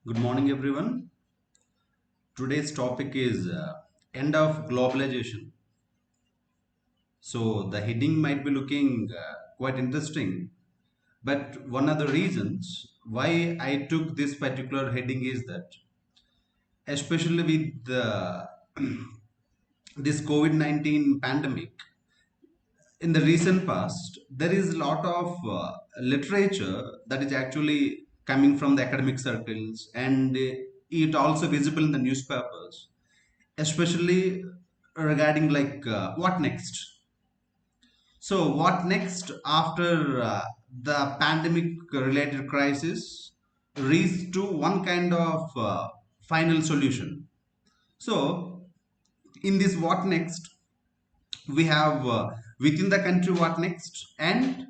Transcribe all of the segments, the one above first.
Good morning, everyone. Today's topic is end of globalization. So the heading might be looking quite interesting, but one of the reasons why I took this particular heading is that, especially with this COVID-19 pandemic, in the recent past, there is a lot of literature that is actually coming from the academic circles, and it also visible in the newspapers, especially regarding what next. So what next after the pandemic related crisis reach to one kind of final solution. So in this what next, we have within the country what next, and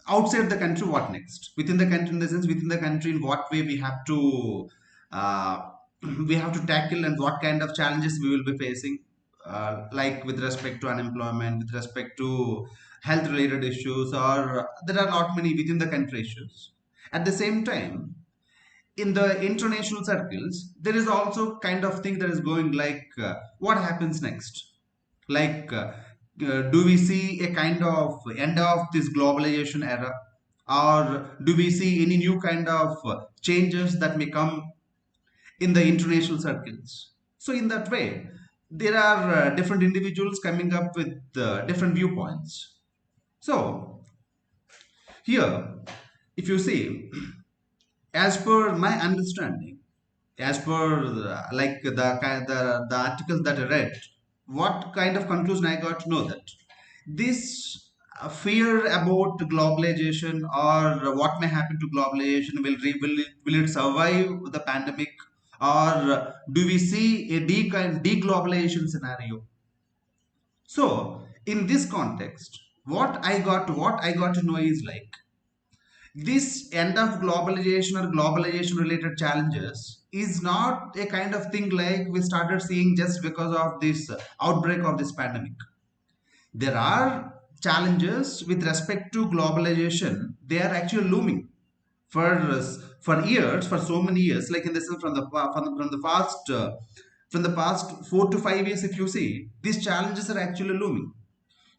outside the country what next. Within the country, in the sense, within the country, in what way uh, we have to tackle, and what kind of challenges we will be facing, like with respect to unemployment, with respect to health related issues, or there are not many within the country issues. At the same time, in the international circles, there is also kind of thing that is going like what happens next. like uh, do we see a kind of end of this globalization era, or do we see any new kind of changes that may come in the international circles? So in that way, there are different individuals coming up with different viewpoints. So here, if you see, as per my understanding, as per the articles that I read, what kind of conclusion I got to know that this fear about globalization, or what may happen to globalization, will it survive the pandemic, or do we see a deglobalization scenario? So in this context, what I got to know is like, this end of globalization or globalization related challenges is not a kind of thing like we started seeing just because of this outbreak of this pandemic. There are challenges with respect to globalization. They are actually looming for for years, for so many years, like in this from the past 4 to 5 years. If you see, these challenges are actually looming.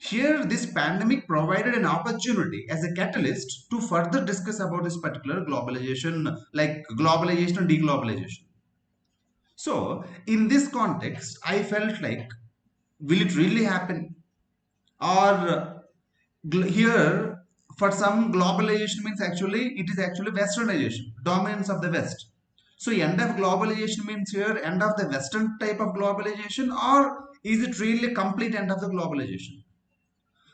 Here, this pandemic provided an opportunity as a catalyst to further discuss about this particular globalization, like globalization and deglobalization. So, in this context, I felt like, will it really happen? Or here, for some, globalization means actually, it is actually westernization, dominance of the West. So, end of globalization means here, end of the Western type of globalization, or is it really complete end of the globalization?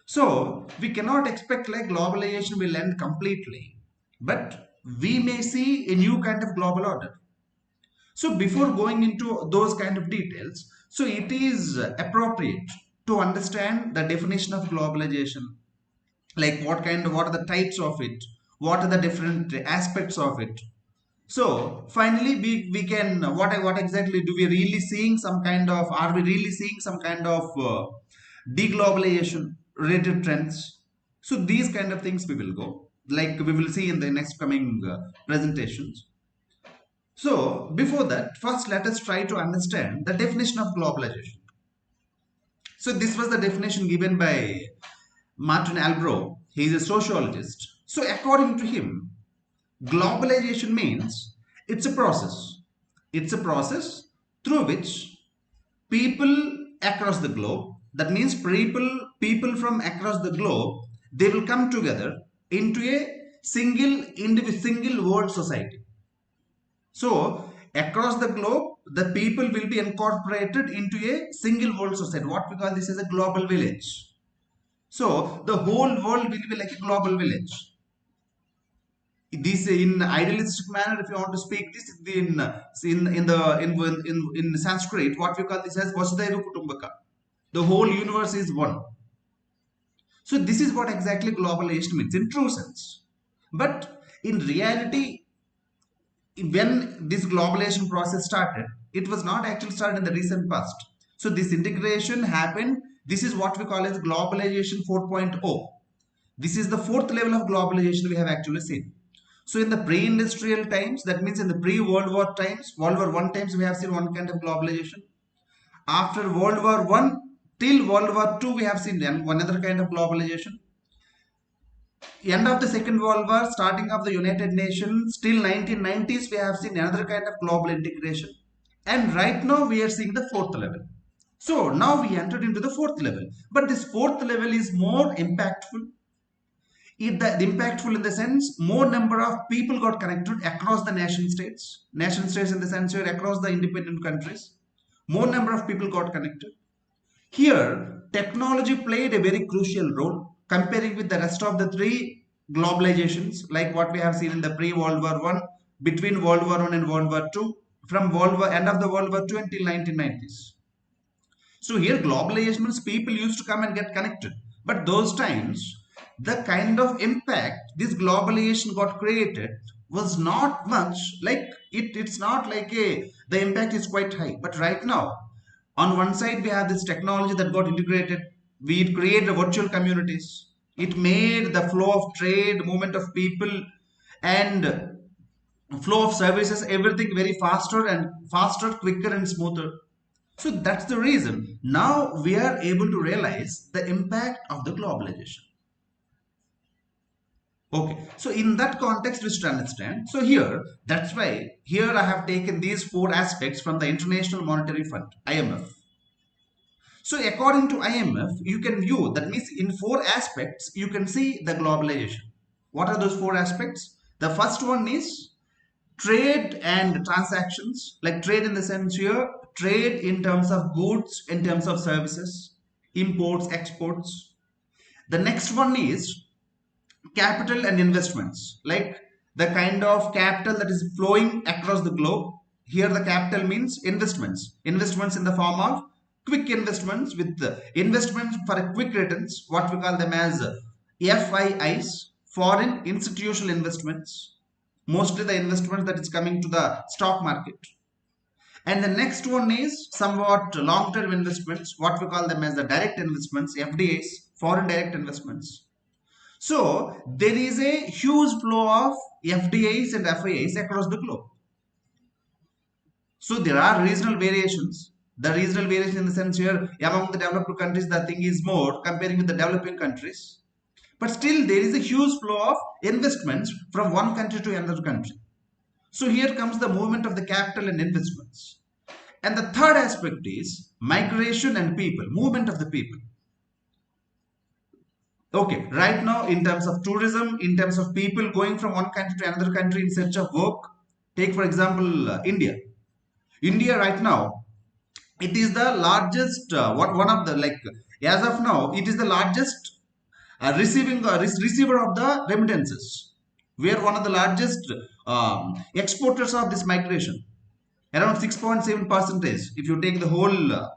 So we cannot expect like globalization will end completely, but we may see a new kind of global order. So before going into those kind of details, so it is appropriate to understand the definition of globalization, like what are the types of it, what are the different aspects of it. So finally, we can what exactly do we really seeing some kind of, are we really seeing some kind of deglobalization related trends? So these kind of things we will go, like we will see in the next coming presentations. So before that, first let us try to understand the definition of globalization. So this was the definition given by Martin Albro. He is a sociologist. So according to him, globalization means it's a process. It's a process through which people across the globe, that means people from across the globe, they will come together into a single world society. So across the globe, the people will be incorporated into a single world society. What we call this as a global village. So the whole world will be like a global village. This in idealistic manner, if you want to speak this in Sanskrit, what we call this as Vasudhaiva Kutumbaka. The whole universe is one. So this is what exactly globalization means in true sense. But in reality, when this globalization process started, it was not actually started in the recent past. So this integration happened. This is what we call as globalization 4.0. This is the fourth level of globalization we have actually seen. So in the pre-industrial times, that means in the pre-World War times, World War One times, we have seen one kind of globalization. After World War One till World War Two, we have seen one other kind of globalization. End of the Second World War, starting of the United Nations, till 1990s, we have seen another kind of global integration. And right now, we are seeing the fourth level. So now we entered into the fourth level. But this fourth level is more impactful. The impactful in the sense more number of people got connected across the nation states in the sense where across the independent countries, more number of people got connected. Here, technology played a very crucial role comparing with the rest of the three globalizations, like what we have seen in the pre-World War One, between World War One and World War Two, from end of the World War Two until 1990s. So here globalization means people used to come and get connected. But those times, the kind of impact this globalization got created was not much. Like it's not like the impact is quite high. But right now, on one side we have this technology that got integrated. We created virtual communities. It made the flow of trade, movement of people, and flow of services, everything very faster, quicker and smoother. So that's the reason. Now we are able to realize the impact of the globalization. Okay, so in that context, we should understand. So here, that's why here I have taken these four aspects from the International Monetary Fund, IMF. So according to IMF, you can view, that means in four aspects, you can see the globalization. What are those four aspects? The first one is trade and transactions, like trade in the sense here, trade in terms of goods, in terms of services, imports, exports. The next one is capital and investments, like the kind of capital that is flowing across the globe. Here the capital means investments in the form of quick investments, with the investments for a quick returns, what we call them as FIIs, foreign institutional investments, mostly the investment that is coming to the stock market. And the next one is somewhat long-term investments, what we call them as the direct investments, FDIs, foreign direct investments. So there is a huge flow of FDIs and FIIs across the globe. So there are regional variations. The regional variation in the sense here, among the developed countries, the thing is more comparing with the developing countries. But still there is a huge flow of investments from one country to another country. So here comes the movement of the capital and investments. And the third aspect is migration and people, movement of the people. Okay, right now in terms of tourism, in terms of people going from one country to another country in search of work, take for example India. India right now, it is the largest, one of the, like, as of now, it is the largest receiver of the remittances. We are one of the largest exporters of this migration, around 6.7 percentage. If you take the whole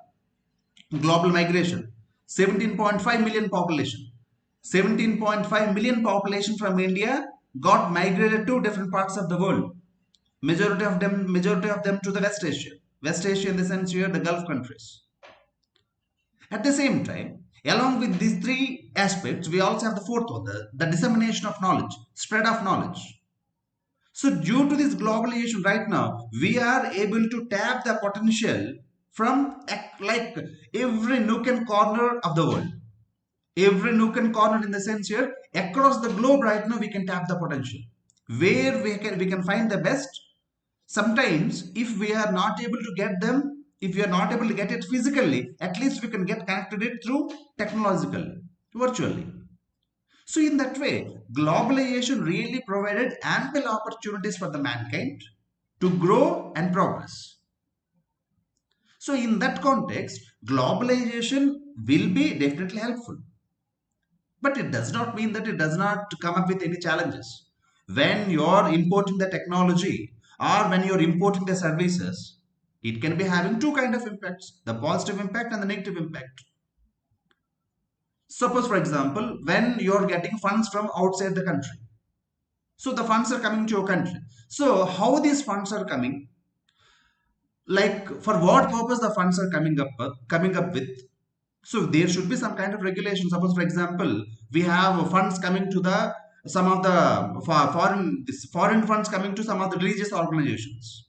global migration, 17.5 million population, 17.5 million population from India got migrated to different parts of the world. Majority of them to the West Asia. West Asia in the sense here, the Gulf countries. At the same time, along with these three aspects, we also have the fourth one, the dissemination of knowledge, spread of knowledge. So due to this globalization right now, we are able to tap the potential from like every nook and corner of the world. Every nook and corner in the sense here, across the globe right now, we can tap the potential. Where we can find the best. Sometimes if we are not able to get them, if we are not able to get it physically, at least we can get connected it through technologically, virtually. So in that way, globalization really provided ample opportunities for the mankind to grow and progress. So in that context, globalization will be definitely helpful. But it does not mean that it does not come up with any challenges. When you're importing the technology or when you're importing the services, it can be having two kind of impacts, the positive impact and the negative impact. Suppose, for example, when you're getting funds from outside the country. So the funds are coming to your country. So how these funds are coming? Like for what purpose the funds are coming up with? So there should be some kind of regulation. Suppose, for example, we have funds coming to the some of the foreign funds coming to some of the religious organizations,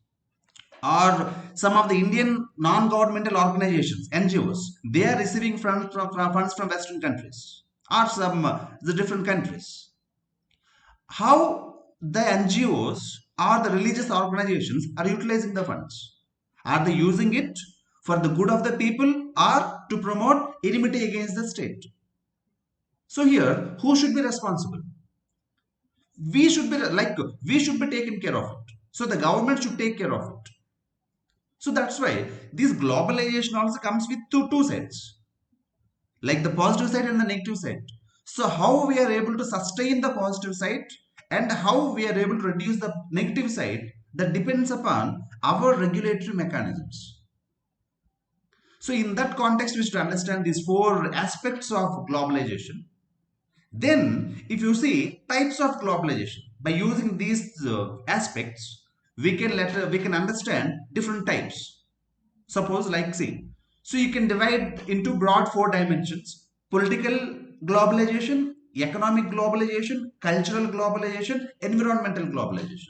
or some of the Indian non-governmental organizations, NGOs, they are receiving funds from Western countries or some the different countries. How the NGOs or the religious organizations are utilizing the funds? Are they using it for the good of the people or to promote enmity against the state? So here, who should be responsible? We should be taken care of it. So the government should take care of it. So that's why this globalization also comes with two sides, like the positive side and the negative side. So how we are able to sustain the positive side and how we are able to reduce the negative side, that depends upon our regulatory mechanisms. So in that context, we should understand these four aspects of globalization. Then, if you see types of globalization, by using these aspects, we can understand different types. Suppose, like, see, so you can divide into broad four dimensions: political globalization, economic globalization, cultural globalization, environmental globalization.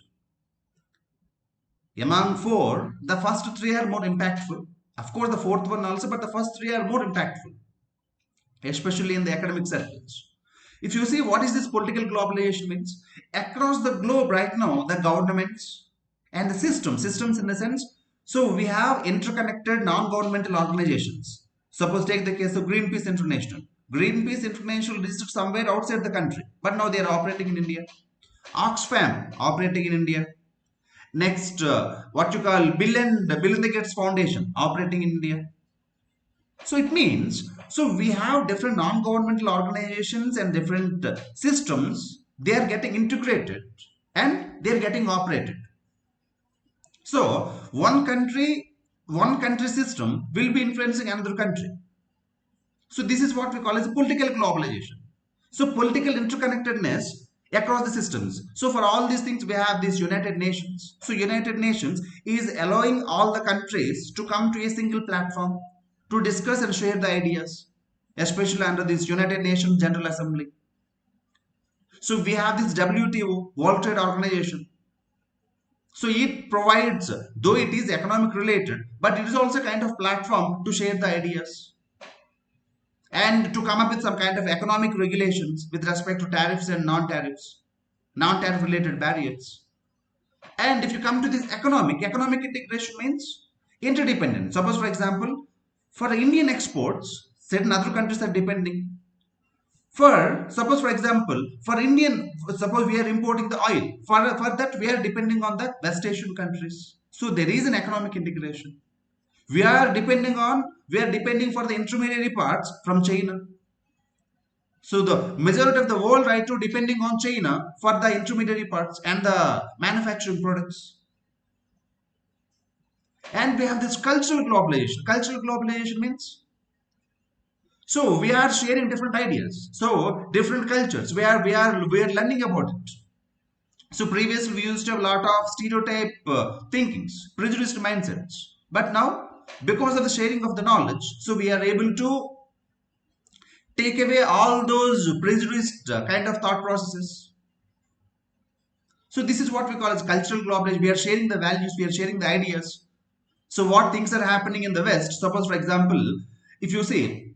Among four, the first three are more impactful. Of course, the fourth one also, but the first three are more impactful, especially in the academic circles. If you see what is this political globalization means, across the globe right now, the governments and the systems in the sense, so we have interconnected non-governmental organizations. Suppose take the case of Greenpeace International. Greenpeace International registered somewhere outside the country, but now they are operating in India. Oxfam operating in India. Next, what you call Bill and the Gates Foundation operating in India. So it means, so we have different non-governmental organizations and different systems. They are getting integrated and they are getting operated. So one country system will be influencing another country. So this is what we call as political globalization. So political interconnectedness across the systems. So for all these things, we have this United Nations. So United Nations is allowing all the countries to come to a single platform to discuss and share the ideas, especially under this United Nations General Assembly. So we have this WTO, World Trade Organization. So it provides, though it is economic related, but it is also kind of platform to share the ideas and to come up with some kind of economic regulations with respect to tariffs and non-tariffs, non-tariff related barriers. And if you come to this economic integration means interdependent. Suppose, for example, for Indian exports, certain other countries are depending. For example, for Indian, suppose we are importing the oil. For that, we are depending on the West Asian countries. So there is an economic integration. We are depending for the intermediary parts from China. So the majority of the world right now depending on China for the intermediary parts and the manufacturing products. And we have this cultural globalization. Cultural globalization means, so we are sharing different ideas. So different cultures. We are learning about it. So previously we used to have a lot of stereotype thinkings, prejudiced mindsets. But now, because of the sharing of the knowledge, so we are able to take away all those prejudiced kind of thought processes. So this is what we call as cultural globalization. We are sharing the values, we are sharing the ideas. So what things are happening in the West? Suppose, for example, if you see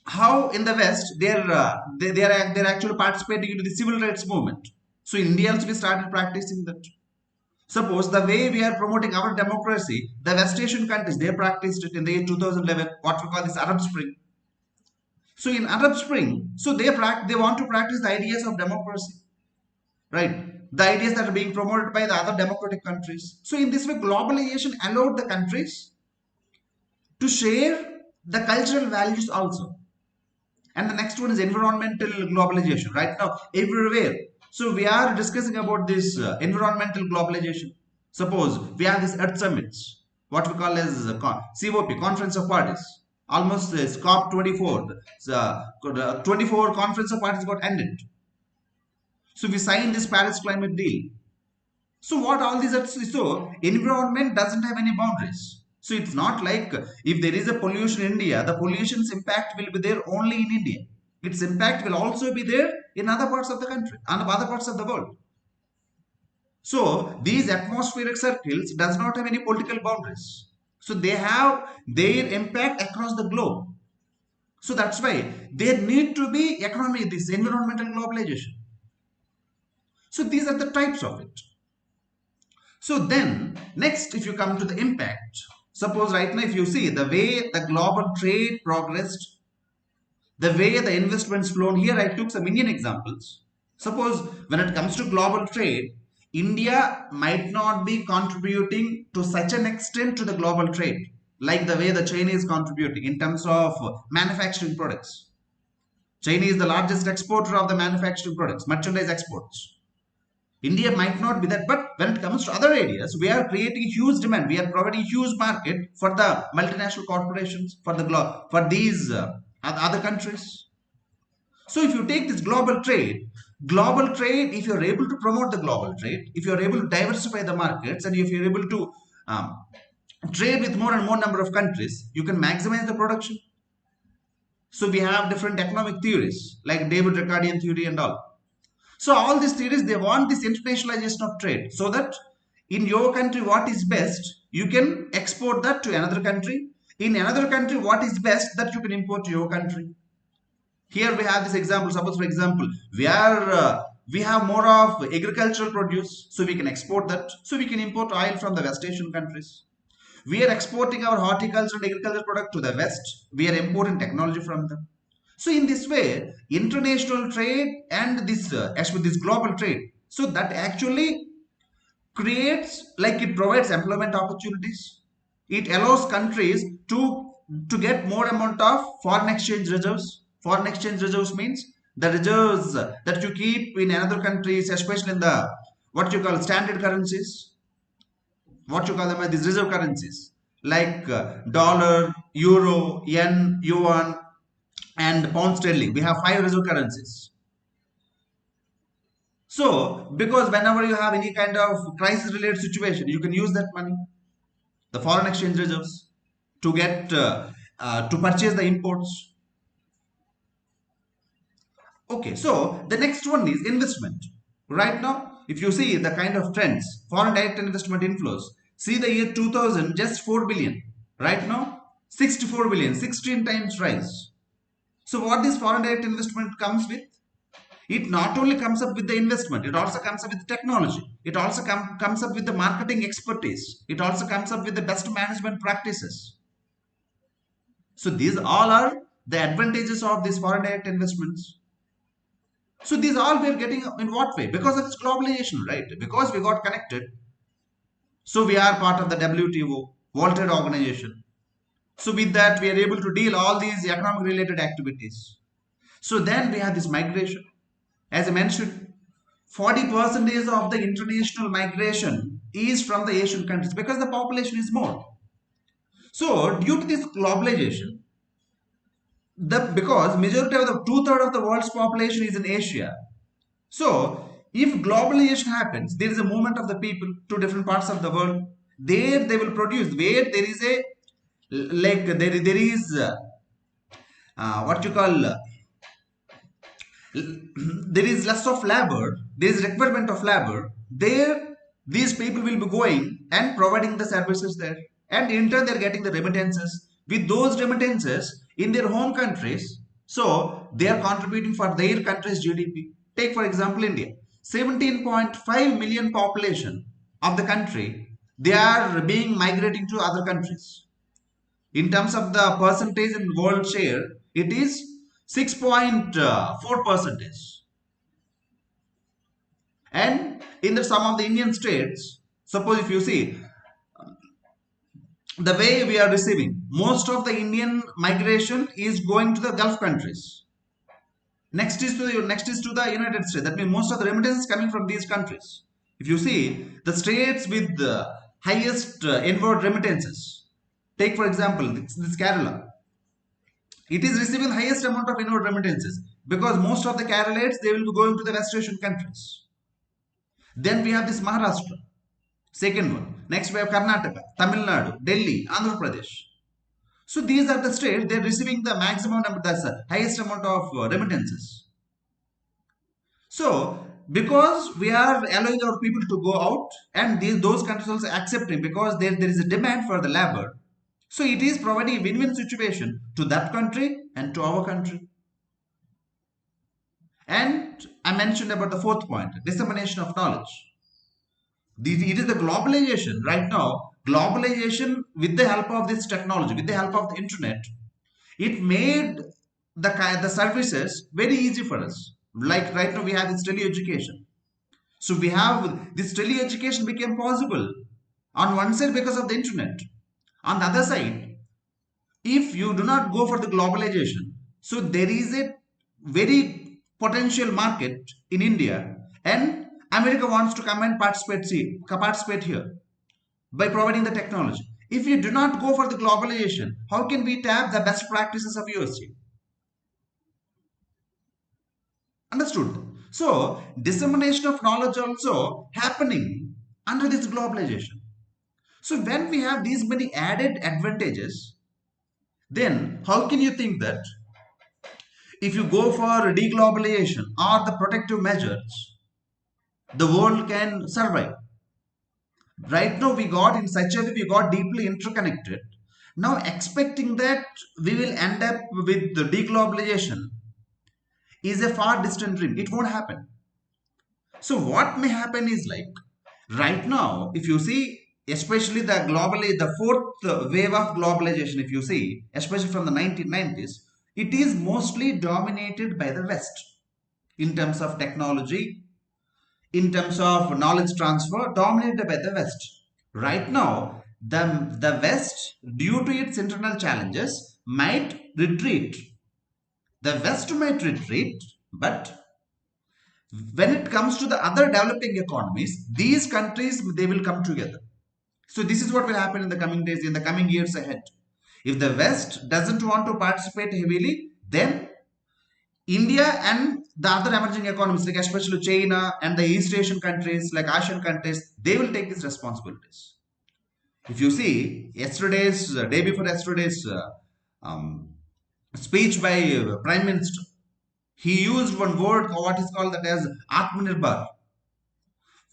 how in the West they're actually participating into the civil rights movement. So in India also we started practicing that. Suppose the way we are promoting our democracy, the West Asian countries they practiced it in the year 2011. What we call this Arab Spring. So in Arab Spring, so they want to practice the ideas of democracy, right? The ideas that are being promoted by the other democratic countries. So in this way, globalization allowed the countries to share the cultural values also. And the next one is environmental globalization. Right now, everywhere. So we are discussing about this environmental globalization. Suppose we have these Earth summits, what we call as COP, Conference of Parties. Almost this COP 24, the 24 Conference of Parties got ended. So we signed this Paris climate deal. So what all these are, so environment doesn't have any boundaries. So it's not like if there is a pollution in India, the pollution's impact will be there only in India. Its impact will also be there in other parts of the country and other parts of the world. So these atmospheric circles does not have any political boundaries. So they have their impact across the globe. So that's why there need to be economy, this environmental globalization. So these are the types of it. So then next, if you come to the impact, suppose right now if you see the way the global trade progressed, the way the investments flown, here I took some Indian examples. Suppose when it comes to global trade, India might not be contributing to such an extent to the global trade like the way the China is contributing in terms of manufacturing products. China is the largest exporter of the manufacturing products, merchandise exports. India might not be that, but when it comes to other areas, we are creating huge demand. We are providing huge market for the multinational corporations, for the for these other countries. So if you take this global trade, if you're able to promote the global trade, if you're able to diversify the markets, and if you're able to trade with more and more number of countries, you can maximize the production. So we have different economic theories like David Ricardian theory and all. So all these theories, they want this internationalization of trade so that in your country what is best, you can export that to another country. In another country, what is best that you can import to your country. Here we have this example. Suppose, for example, we have more of agricultural produce, so we can export that. So we can import oil from the West Asian countries. We are exporting our horticulture and agriculture product to the West. We are importing technology from them. So in this way, international trade and this actually this global trade, so that actually creates, like, it provides employment opportunities. It allows countries to get more amount of foreign exchange reserves. Foreign exchange reserves means the reserves that you keep in another countries, especially in the what you call standard currencies, what you call them as these reserve currencies like dollar, euro, yen, yuan, and pound sterling. We have 5 reserve currencies. So because whenever you have any kind of crisis related situation, you can use that money, the foreign exchange reserves, to get to purchase the imports. Okay, so the next one is investment. Right now, if you see the kind of trends, foreign direct investment inflows, see the year 2000, just 4 billion. Right now, 64 billion, 16 times rise. So what this foreign direct investment comes with? It not only comes up with the investment, it also comes up with technology. It also comes up with the marketing expertise. It also comes up with the best management practices. So these all are the advantages of these foreign direct investments. So these all we are getting in what way? Because of this globalization, right? Because we got connected. So we are part of the WTO, World Trade Organization. So with that, we are able to deal all these economic related activities. So then we have this migration. As I mentioned, 40% of the international migration is from the Asian countries because the population is more. So due to this globalization, because majority of the two-thirds of the world's population is in Asia. So if globalization happens, there is a movement of the people to different parts of the world. There they will produce. Where there is a like there is what you call there is less of labor, there is requirement of labor, there these people will be going and providing the services there, and in turn they're getting the remittances. With those remittances in their home countries, so they are contributing for their country's GDP. Take for example India, 17.5 million population of the country, they are being migrating to other countries. In terms of the percentage in world share, it is 6.4 percentage. And in the some of the Indian states, suppose if you see the way we are receiving, most of the Indian migration is going to the Gulf countries. Next is to the United States. That means most of the remittances coming from these countries. If you see the states with the highest inward remittances, take for example this Kerala. It is receiving the highest amount of inward remittances because most of the Keralates, they will be going to the West Asian countries. Then we have this Maharashtra, second one. Next we have Karnataka, Tamil Nadu, Delhi, Andhra Pradesh. So these are the states, they are receiving the maximum number, that's the highest amount of remittances. So, because we are allowing our people to go out, and those countries also accepting because there is a demand for the labor. So, it is providing a win-win situation to that country and to our country. And I mentioned about the fourth point, dissemination of knowledge. It is the globalization right now. Globalization with the help of this technology, with the help of the internet, it made the services very easy for us. Like right now we have this tele-education. So we have this tele-education became possible on one side because of the internet. On the other side, if you do not go for the globalization, so there is a very potential market in India, and America wants to come and participate here by providing the technology. If you do not go for the globalization, how can we tap the best practices of USG? Understood? So dissemination of knowledge also happening under this globalization. So when we have these many added advantages, then how can you think that if you go for deglobalization or the protective measures, the world can survive? Right now we got in such a way, we got deeply interconnected. Now expecting that we will end up with the deglobalization is a far distant dream. It won't happen. So what may happen is like right now, if you see, especially the fourth wave of globalization, if you see, especially from the 1990s, it is mostly dominated by the West in terms of technology, in terms of knowledge transfer, dominated by the West. Right now, the West, due to its internal challenges, might retreat. The West might retreat, but when it comes to the other developing economies, these countries they will come together. So this is what will happen in the coming days, in the coming years ahead. If the West doesn't want to participate heavily, then India and the other emerging economies, like especially China and the East Asian countries, like Asian countries, they will take these responsibilities. If you see yesterday's, day before yesterday's um, speech by Prime Minister, he used one word, what is called that as Atmanirbhar.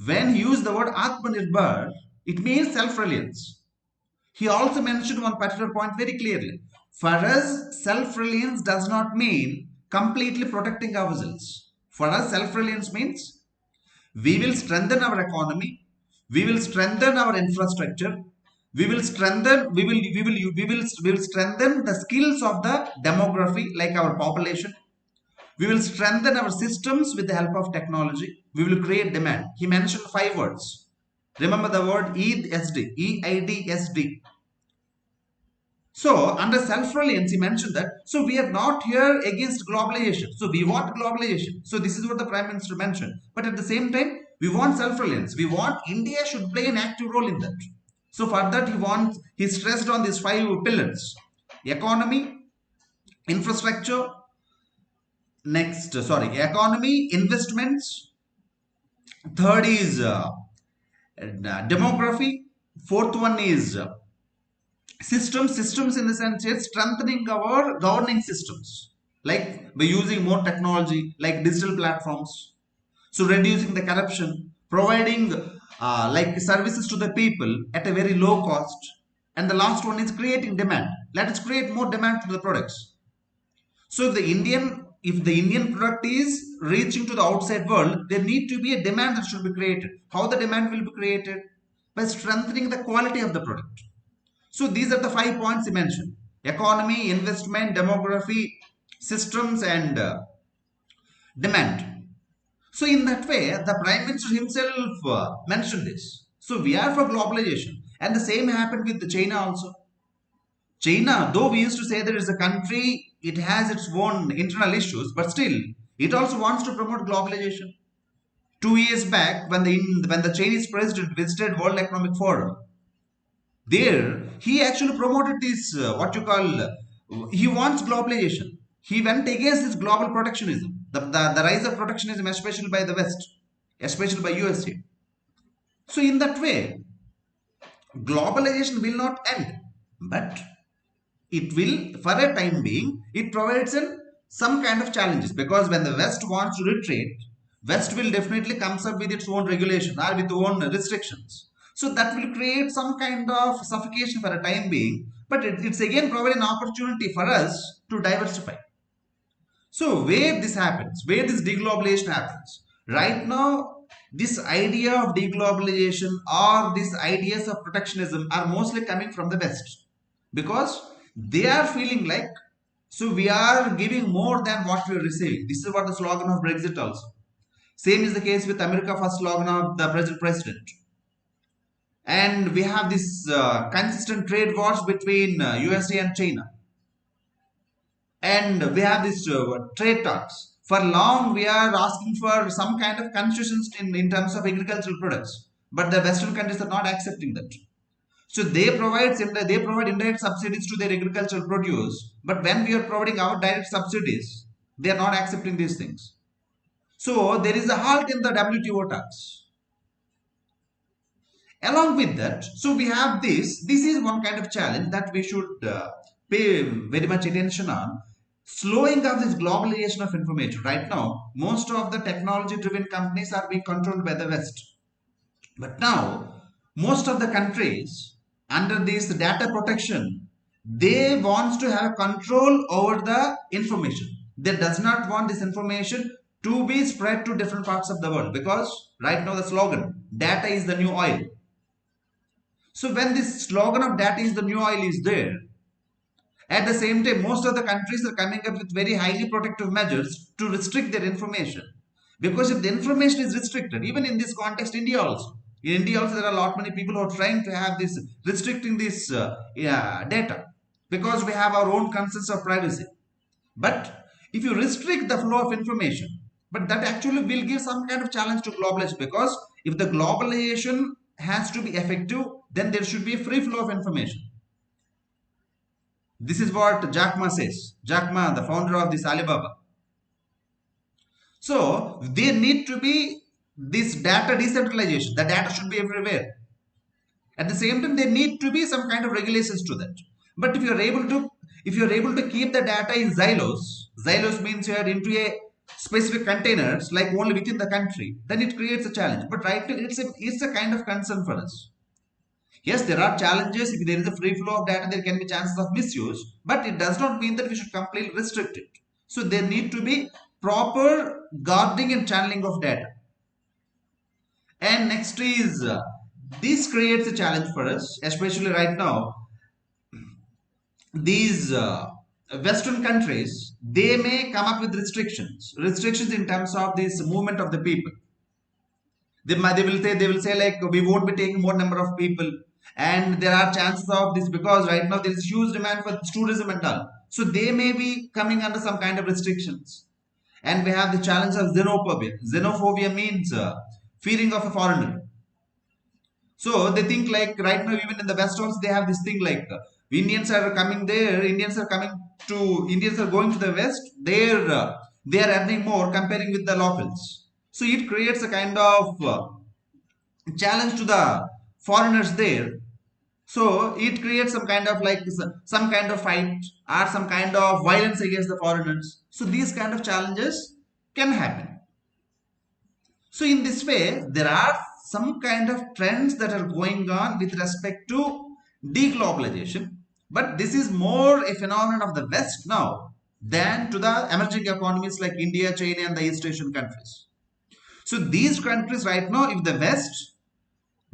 When he used the word Atmanirbhar, it means self-reliance. He also mentioned one particular point very clearly. For us, self-reliance does not mean completely protecting ourselves. For us, self-reliance means we will strengthen our economy, we will strengthen our infrastructure, we will strengthen the skills of the demography, like our population. We will strengthen our systems with the help of technology. We will create demand. He mentioned 5 words. Remember the word EIDSD, EIDSD. So, under self-reliance, he mentioned that. So, we are not here against globalization. So, we want globalization. So, this is what the Prime Minister mentioned. But at the same time, we want self-reliance. We want India should play an active role in that. So, for that, he stressed on these 5 pillars: economy, infrastructure, economy, investments. Third is demography. Fourth one is systems in the sense it's strengthening our governing systems, like by using more technology like digital platforms, so reducing the corruption, providing like services to the people at a very low cost. And the last one is creating demand. Let us create more demand for the products. So if the Indian product is reaching to the outside world, there need to be a demand that should be created. How the demand will be created? By strengthening the quality of the product. So these are the 5 points he mentioned: economy, investment, demography, systems, and demand. So in that way, the Prime Minister himself mentioned this. So we are for globalization. And the same happened with the China also. China, though we used to say that it's a country, it has its own internal issues, but still, it also wants to promote globalization. 2 years back, when the Chinese president visited World Economic Forum, there he actually promoted this what you call he wants globalization. He went against this global protectionism, the rise of protectionism, especially by the West, especially by USA. So in that way, globalization will not end, but it will, for a time being, it provides some kind of challenges, because when the West wants to retreat, West will definitely comes up with its own regulation or with own restrictions. So that will create some kind of suffocation for a time being, but it's again provide an opportunity for us to diversify. So where this happens, where this deglobalization happens, right now, this idea of deglobalization or these ideas of protectionism are mostly coming from the West, because they are feeling like, so we are giving more than what we are receiving. This is what the slogan of Brexit also. Same is the case with America first slogan of the present president. And we have this consistent trade wars between USA and China. And we have this trade talks. For long, we are asking for some kind of concessions in terms of agricultural products, but the Western countries are not accepting that. So they provide indirect subsidies to their agricultural produce, but when we are providing our direct subsidies, they are not accepting these things. So there is a halt in the WTO talks. Along with that, so we have this is one kind of challenge that we should pay very much attention on. Slowing down this globalization of information. Right now, most of the technology driven companies are being controlled by the West. But now, most of the countries under this data protection, they wants to have control over the information. They does not want this information to be spread to different parts of the world, because right now the slogan, data is the new oil. So when this slogan of data is the new oil is there, at the same time, most of the countries are coming up with very highly protective measures to restrict their information. Because if the information is restricted, even in this context, in India also there are a lot many people who are trying to have this restricting this data, because we have our own concerns of privacy. But if you restrict the flow of information, but that actually will give some kind of challenge to globalization, because if the globalization has to be effective, then there should be a free flow of information. This is what Jack Ma says. Jack Ma, the founder of this Alibaba. So there need to be this data decentralization. The data should be everywhere. At the same time, there need to be some kind of regulations to that. But if you're able to keep the data in silos means you are into a specific containers like only within the country, then it creates a challenge. But right now, it's a kind of concern for us. Yes, there are challenges. If there is a free flow of data, there can be chances of misuse, but it does not mean that we should completely restrict it. So there need to be proper guarding and channeling of data. And next is this creates a challenge for us, especially right now. These Western countries, they may come up with restrictions in terms of this movement of the people. They will say like we won't be taking more number of people, and there are chances of this because right now there is huge demand for tourism and all, so they may be coming under some kind of restrictions. And we have the challenge of xenophobia means fearing of a foreigner. So they think like right now even in the West also they have this thing like Indians are coming there, Indians are going to the West, they are earning more comparing with the locals. So it creates a kind of challenge to the foreigners there. So it creates some kind of like some kind of fight or some kind of violence against the foreigners. So these kind of challenges can happen. So in this way, there are some kind of trends that are going on with respect to deglobalization. But this is more a phenomenon of the West now than to the emerging economies like India, China, and the East Asian countries. So these countries right now, if the West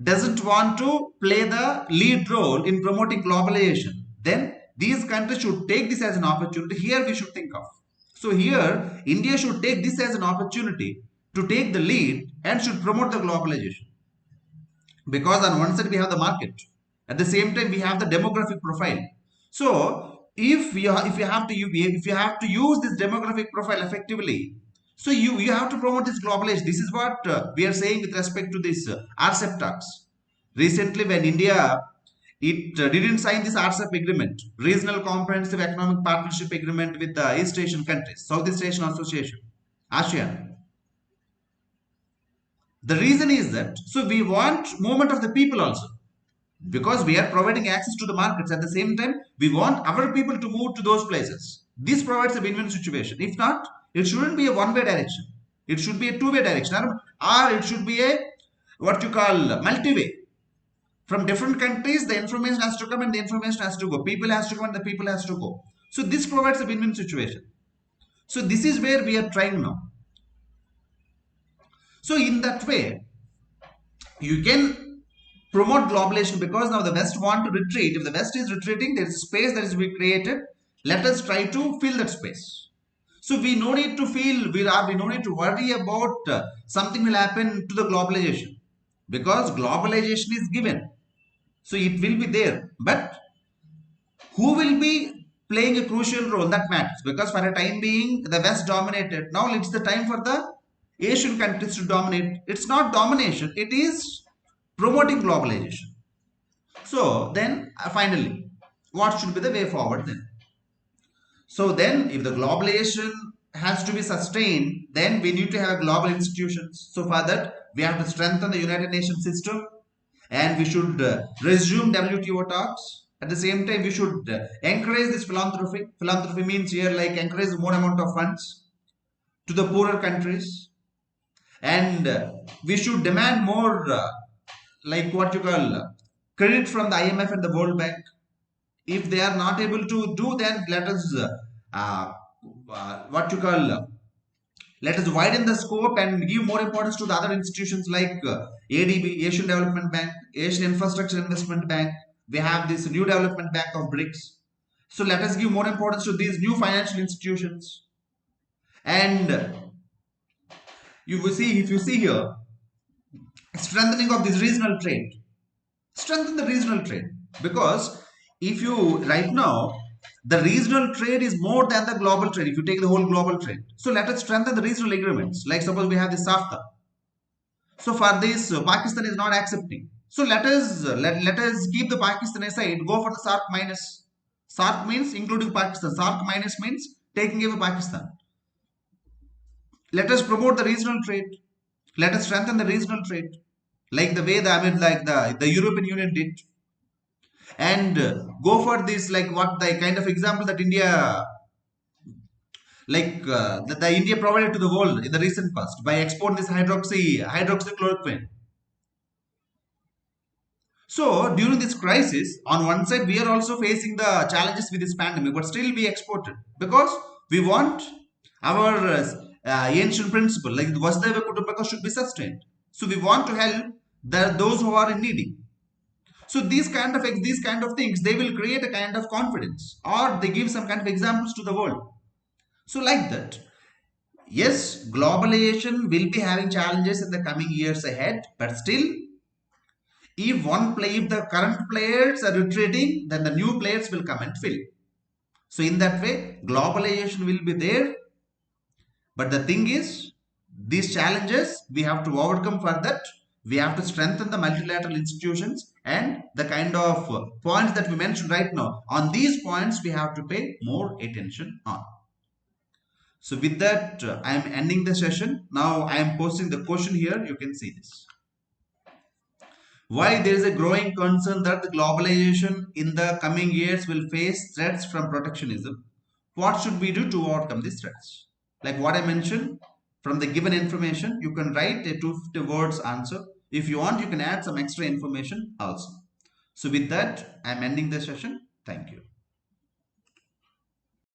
doesn't want to play the lead role in promoting globalization, then these countries should take this as an opportunity. Here we should think of. So here, India should take this as an opportunity to take the lead and should promote the globalization. Because on one side we have the market, at the same time we have the demographic profile. So if you have to use this demographic profile effectively, so you have to promote this globalization. This is what we are saying with respect to this RCEP talks. Recently, when India didn't sign this RCEP agreement, Regional Comprehensive Economic Partnership Agreement with the East Asian countries, Southeast Asian Association, ASEAN. The reason is that so we want movement of the people also, because we are providing access to the markets. At the same time, we want our people to move to those places. This provides a win-win situation. If not, it shouldn't be a one-way direction. It should be a two-way direction, or it should be a what you call multi-way. From different countries, the information has to come and the information has to go. People has to come and the people has to go. So this provides a win-win situation. So this is where we are trying now. So in that way, you can promote globalization, because now the West want to retreat. If the West is retreating, there is space that is being created. Let us try to fill that space. So we no need to feel, we no need to worry about something will happen to the globalization, because globalization is given. So it will be there. But who will be playing a crucial role, that matters, because for a time being the West dominated. Now it's the time for the Asian countries to dominate. It's not domination, it is promoting globalization. So then finally, what should be the way forward then? So then if the globalization has to be sustained, then we need to have global institutions. So for that, we have to strengthen the United Nations system, and we should resume WTO talks. At the same time, we should encourage this philanthropy. Philanthropy means here like encourage more amount of funds to the poorer countries, and we should demand more like what you call credit from the IMF and the World Bank. If they are not able to do, then let us what you call let us widen the scope and give more importance to the other institutions like ADB, Asian Development Bank, Asian Infrastructure Investment Bank. We have this new development bank of BRICS. So let us give more importance to these new financial institutions. And you will see, if you see here, strengthening of this regional trade. Strengthen the regional trade, because if you right now, the regional trade is more than the global trade. If you take the whole global trade, so let us strengthen the regional agreements. Like suppose we have the SAFTA. So for this, Pakistan is not accepting. So let us keep the Pakistan aside. Go for the SARC minus. SARC means including Pakistan. SARC minus means taking away Pakistan. Let us promote the regional trade. Let us strengthen the regional trade, like the way the European Union did, and go for this, like what the kind of example that India, like that the India provided to the world in the recent past by exporting this hydroxychloroquine. So during this crisis, on one side we are also facing the challenges with this pandemic, but still we exported, because we want our ancient principle like Vasudhaiva Kutumbakam should be sustained. So we want to help those who are in needy. So these kind of things, they will create a kind of confidence, or they give some kind of examples to the world. So like that, yes, globalization will be having challenges in the coming years ahead, but still, if the current players are retreating, then the new players will come and fill. So in that way, globalization will be there. But the thing is, these challenges we have to overcome. For that, we have to strengthen the multilateral institutions and the kind of points that we mentioned right now. On these points, we have to pay more attention on. So with that, I am ending the session. Now I am posting the question here. You can see this. Why there is a growing concern that the globalization in the coming years will face threats from protectionism? What should we do to overcome these threats? Like what I mentioned, from the given information, you can write a 250 words answer. If you want, you can add some extra information also. So with that, I am ending the session. Thank you.